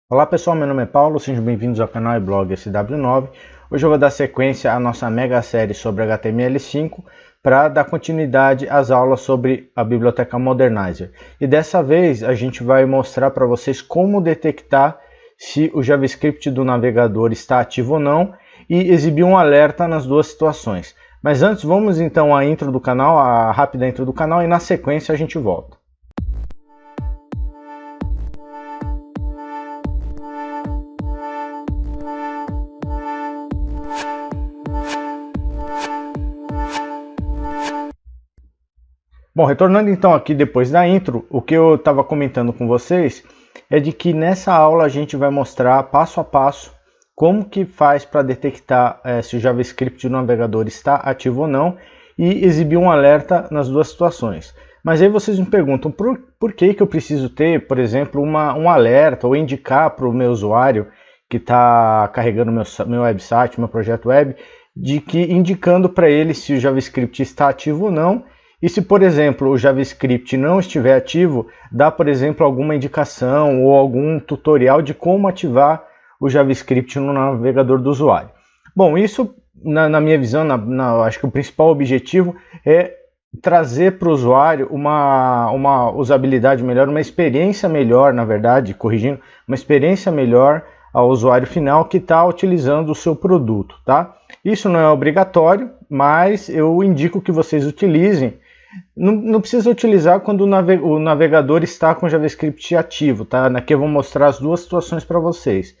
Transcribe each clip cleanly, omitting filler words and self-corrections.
Olá pessoal, meu nome é Paulo, sejam bem-vindos ao canal e blog SW9. Hoje eu vou dar sequência à nossa mega série sobre HTML5 para dar continuidade às aulas sobre a biblioteca Modernizer. E dessa vez a gente vai mostrar para vocês como detectar se o JavaScript do navegador está ativo ou não e exibir um alerta nas duas situações. Mas antes, vamos então à intro do canal, a rápida intro do canal, e na sequência a gente volta. Bom, retornando então aqui depois da intro, o que eu estava comentando com vocês é de que nessa aula a gente vai mostrar passo a passo como que faz para detectar se o JavaScript do navegador está ativo ou não e exibir um alerta nas duas situações. Mas aí vocês me perguntam por que eu preciso ter, por exemplo, um alerta ou indicar para o meu usuário que está carregando meu website, meu projeto web, de que indicando para ele se o JavaScript está ativo ou não. E se, por exemplo, o JavaScript não estiver ativo, dá, por exemplo, alguma indicação ou algum tutorial de como ativar o JavaScript no navegador do usuário. Bom, isso, na minha visão, acho que o principal objetivo é trazer para o usuário uma usabilidade melhor, uma experiência melhor, na verdade, corrigindo, uma experiência melhor ao usuário final que está utilizando o seu produto, tá? Isso não é obrigatório, mas eu indico que vocês utilizem. Não precisa utilizar quando o navegador está com JavaScript ativo, tá? Aqui eu vou mostrar as duas situações para vocês.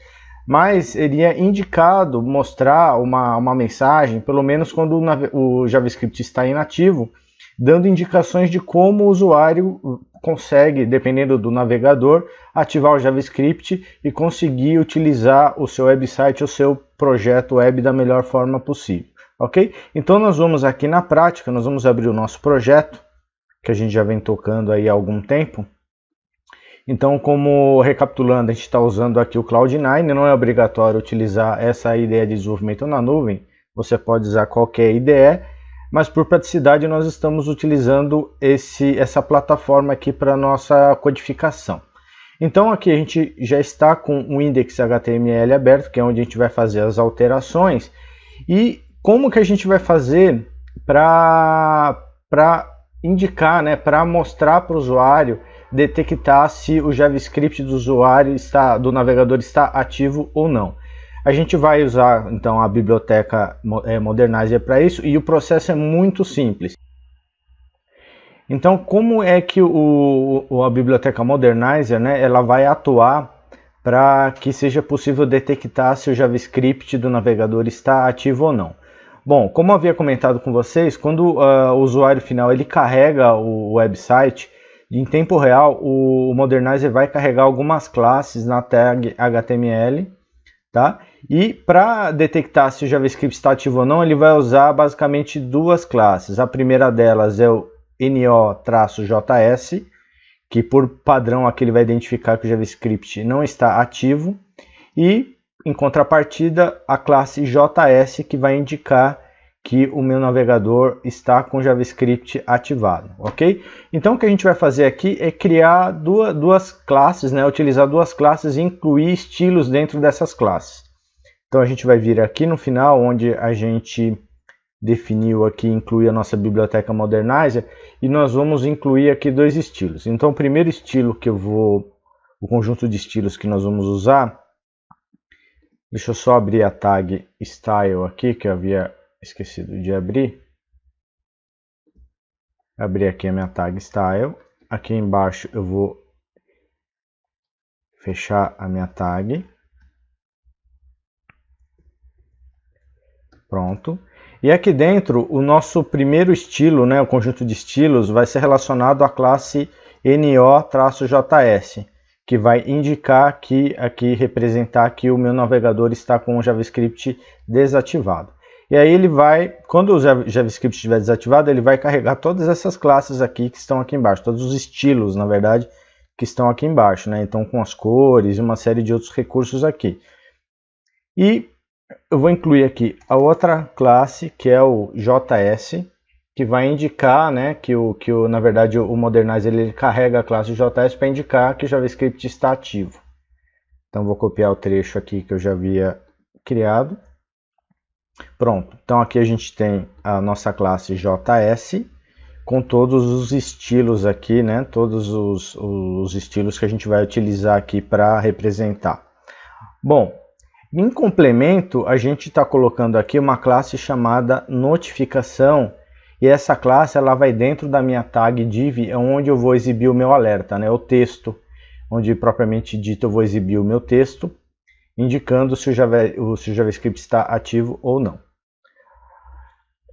Mas seria indicado mostrar uma mensagem, pelo menos quando o JavaScript está inativo, dando indicações de como o usuário consegue, dependendo do navegador, ativar o JavaScript e conseguir utilizar o seu website, o seu projeto web da melhor forma possível. Ok? Então nós vamos aqui na prática, nós vamos abrir o nosso projeto, que a gente já vem tocando aí há algum tempo. Então, como recapitulando, a gente está usando aqui o Cloud9, não é obrigatório utilizar essa IDE de desenvolvimento na nuvem, você pode usar qualquer IDE, mas por praticidade nós estamos utilizando essa plataforma aqui para nossa codificação. Então aqui a gente já está com o index.html aberto, que é onde a gente vai fazer as alterações. E como que a gente vai fazer para indicar, né, para mostrar para o usuário, detectar se o JavaScript do usuário do navegador está ativo ou não? A gente vai usar então a biblioteca Modernizer para isso, e o processo é muito simples. Então, como é que a biblioteca Modernizer, né, ela vai atuar para que seja possível detectar se o JavaScript do navegador está ativo ou não? Bom, como eu havia comentado com vocês, quando o usuário final ele carrega o website, em tempo real o Modernizer vai carregar algumas classes na tag HTML, tá? E para detectar se o JavaScript está ativo ou não, ele vai usar basicamente duas classes. A primeira delas é o NO-JS, que por padrão aqui ele vai identificar que o JavaScript não está ativo, e em contrapartida a classe JS, que vai indicar que o meu navegador está com JavaScript ativado, ok? Então o que a gente vai fazer aqui é criar duas classes, né? Utilizar duas classes e incluir estilos dentro dessas classes. Então a gente vai vir aqui no final, onde a gente definiu aqui, incluir a nossa biblioteca Modernizer, e nós vamos incluir aqui dois estilos. Então o primeiro estilo o conjunto de estilos que nós vamos usar, deixa eu só abrir a tag Style aqui, que eu havia esquecido de abrir. Abrir aqui a minha tag Style. Aqui embaixo eu vou fechar a minha tag. Pronto. E aqui dentro, o nosso primeiro estilo, né, o conjunto de estilos, vai ser relacionado à classe NO-JS, que vai indicar aqui representar que o meu navegador está com o JavaScript desativado. E aí ele vai, quando o JavaScript estiver desativado, ele vai carregar todas essas classes aqui que estão aqui embaixo, todos os estilos, na verdade, que estão aqui embaixo, né? Então com as cores e uma série de outros recursos aqui. E eu vou incluir aqui a outra classe, que é o JS, que vai indicar, né, na verdade o Modernizer ele carrega a classe JS para indicar que o JavaScript está ativo. Então vou copiar o trecho aqui que eu já havia criado. Pronto, então aqui a gente tem a nossa classe JS com todos os estilos aqui, né? Todos os estilos que a gente vai utilizar aqui para representar. Bom, em complemento, a gente está colocando aqui uma classe chamada notificação, e essa classe ela vai dentro da minha tag div, onde eu vou exibir o meu alerta, né? O texto, onde propriamente dito eu vou exibir o meu texto, indicando se o JavaScript está ativo ou não.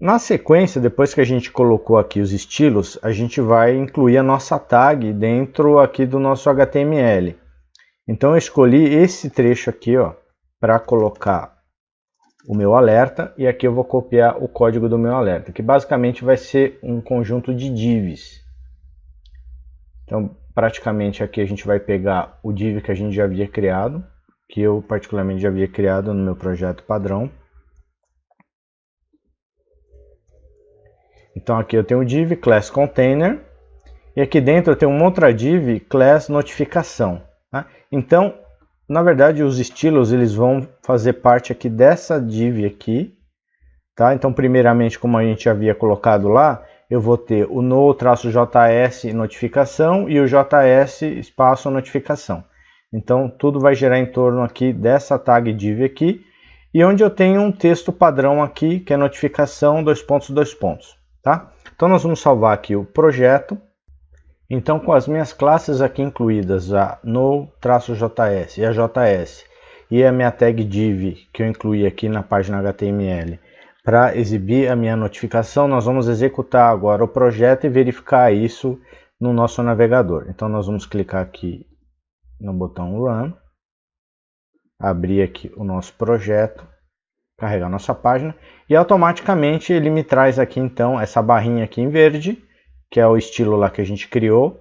Na sequência, depois que a gente colocou aqui os estilos, a gente vai incluir a nossa tag dentro aqui do nosso HTML. Então eu escolhi esse trecho aqui, ó, para colocar o meu alerta, e aqui eu vou copiar o código do meu alerta, que basicamente vai ser um conjunto de divs. Então, praticamente aqui a gente vai pegar o div que a gente já havia criado, que eu particularmente já havia criado no meu projeto padrão. Então aqui eu tenho o div class container, e aqui dentro eu tenho uma outra div class notificação. Tá? Então, na verdade, os estilos eles vão fazer parte aqui dessa div aqui. Tá? Então, primeiramente, como a gente havia colocado lá, eu vou ter o no-js notificação e o js espaço notificação. Então, tudo vai gerar em torno aqui dessa tag div aqui, e onde eu tenho um texto padrão aqui, que é notificação, dois pontos. Tá? Então, nós vamos salvar aqui o projeto. Então, com as minhas classes aqui incluídas, a no-js e a js, e a minha tag div, que eu incluí aqui na página HTML, para exibir a minha notificação, nós vamos executar agora o projeto e verificar isso no nosso navegador. Então, nós vamos clicar aqui no botão Run, abrir aqui o nosso projeto, carregar nossa página, e automaticamente ele me traz aqui então essa barrinha aqui em verde, que é o estilo lá que a gente criou,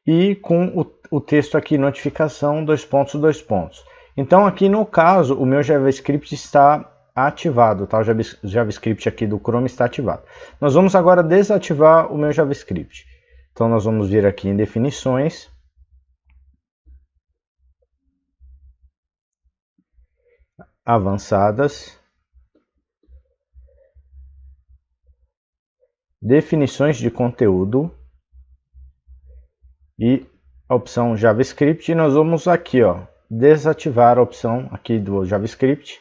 e com o texto aqui, notificação, dois pontos. Então aqui no caso, o meu JavaScript está ativado, tá? O JavaScript aqui do Chrome está ativado. Nós vamos agora desativar o meu JavaScript. Então nós vamos vir aqui em definições, avançadas, definições de conteúdo e a opção JavaScript, e nós vamos aqui, ó, desativar a opção aqui do JavaScript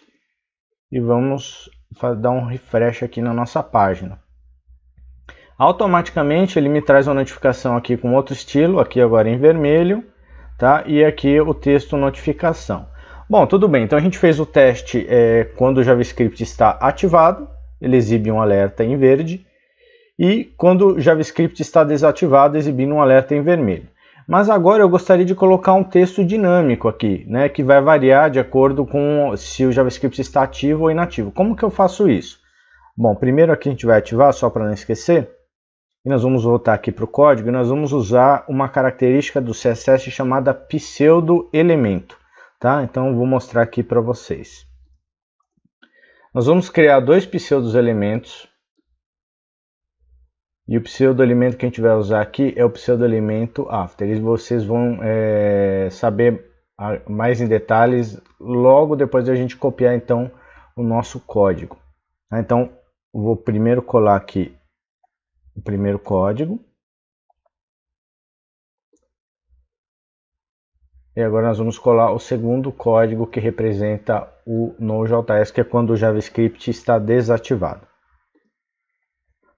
e vamos dar um refresh aqui na nossa página. Automaticamente ele me traz uma notificação aqui com outro estilo, aqui agora em vermelho, tá? E aqui o texto notificação. Bom, tudo bem, então a gente fez o teste quando o JavaScript está ativado, ele exibe um alerta em verde, e quando o JavaScript está desativado, exibindo um alerta em vermelho. Mas agora eu gostaria de colocar um texto dinâmico aqui, né, que vai variar de acordo com se o JavaScript está ativo ou inativo. Como que eu faço isso? Bom, primeiro aqui a gente vai ativar, só para não esquecer, e nós vamos voltar aqui para o código, e nós vamos usar uma característica do CSS chamada pseudo-elemento. Tá? Então eu vou mostrar aqui para vocês. Nós vamos criar dois pseudo-elementos. E o pseudo-elemento que a gente vai usar aqui é o pseudo-elemento after. E vocês vão saber mais em detalhes logo depois da gente copiar então o nosso código. Então eu vou primeiro colar aqui o primeiro código. E agora nós vamos colar o segundo código que representa o Node.js, que é quando o JavaScript está desativado.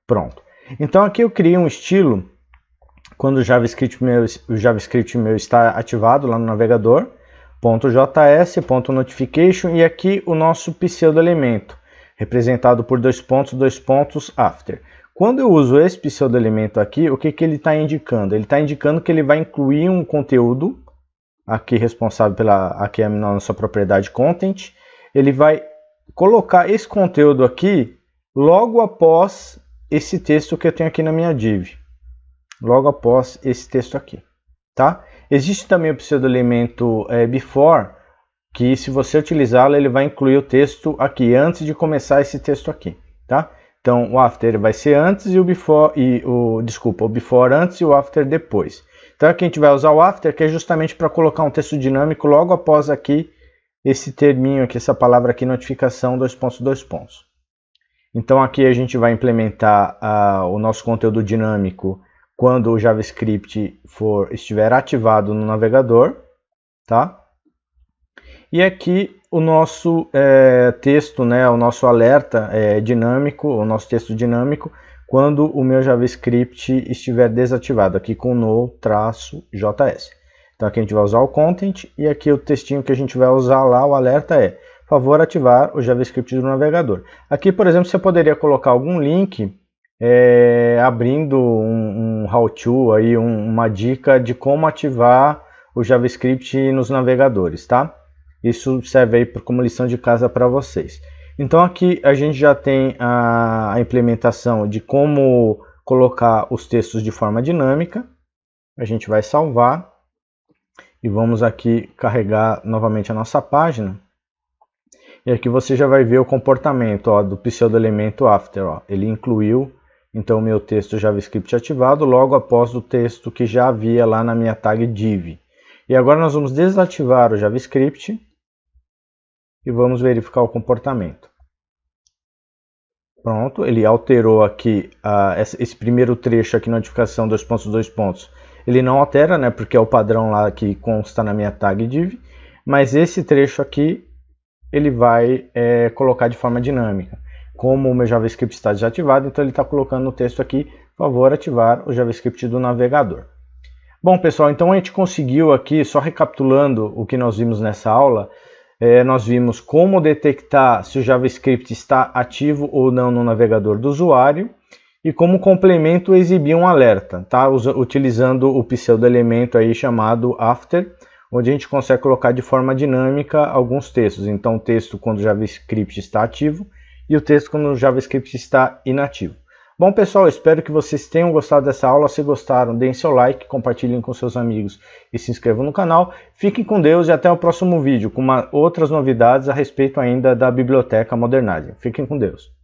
Pronto. Então aqui eu criei um estilo quando o JavaScript meu está ativado lá no navegador, .js, .notification, e aqui o nosso pseudo-elemento, representado por dois pontos, after. Quando eu uso esse pseudo-elemento aqui, o que ele está indicando? Ele está indicando que ele vai incluir um conteúdo, aqui responsável aqui é a nossa propriedade content, ele vai colocar esse conteúdo aqui logo após esse texto que eu tenho aqui na minha div, logo após esse texto aqui, tá? Existe também o pseudo-elemento before, que se você utilizá-lo, ele vai incluir o texto aqui, antes de começar esse texto aqui, tá? Então o after vai ser antes e o before, o before antes e o after depois. Então aqui a gente vai usar o after, que é justamente para colocar um texto dinâmico logo após aqui esse terminho aqui, essa palavra aqui, notificação, dois pontos. Então aqui a gente vai implementar o nosso conteúdo dinâmico quando o JavaScript estiver ativado no navegador, tá? E aqui o nosso texto, né, o nosso alerta dinâmico, o nosso texto dinâmico, quando o meu JavaScript estiver desativado, aqui com no-js. Então aqui a gente vai usar o content e aqui o textinho que a gente vai usar lá, o alerta é: favor ativar o JavaScript do navegador. Aqui, por exemplo, você poderia colocar algum link abrindo um how-to, aí, uma dica de como ativar o JavaScript nos navegadores, tá? Isso serve aí como lição de casa para vocês. Então aqui a gente já tem a implementação de como colocar os textos de forma dinâmica. A gente vai salvar e vamos aqui carregar novamente a nossa página. E aqui você já vai ver o comportamento do pseudo-elemento after. Ele incluiu então o meu texto JavaScript ativado logo após o texto que já havia lá na minha tag div. E agora nós vamos desativar o JavaScript e vamos verificar o comportamento. Pronto, ele alterou aqui esse primeiro trecho aqui, notificação, dois pontos. Ele não altera, né, porque é o padrão lá que consta na minha tag div, mas esse trecho aqui ele vai colocar de forma dinâmica. Como o meu JavaScript está desativado, então ele está colocando no texto aqui: favor ativar o JavaScript do navegador. Bom, pessoal, então a gente conseguiu aqui, só recapitulando o que nós vimos nessa aula, nós vimos como detectar se o JavaScript está ativo ou não no navegador do usuário e como complemento exibir um alerta, tá? Utilizando o pseudo-elemento aí chamado after, onde a gente consegue colocar de forma dinâmica alguns textos. Então o texto quando o JavaScript está ativo e o texto quando o JavaScript está inativo. Bom, pessoal, espero que vocês tenham gostado dessa aula. Se gostaram, deem seu like, compartilhem com seus amigos e se inscrevam no canal. Fiquem com Deus e até o próximo vídeo com outras novidades a respeito ainda da Biblioteca Modernizing. Fiquem com Deus.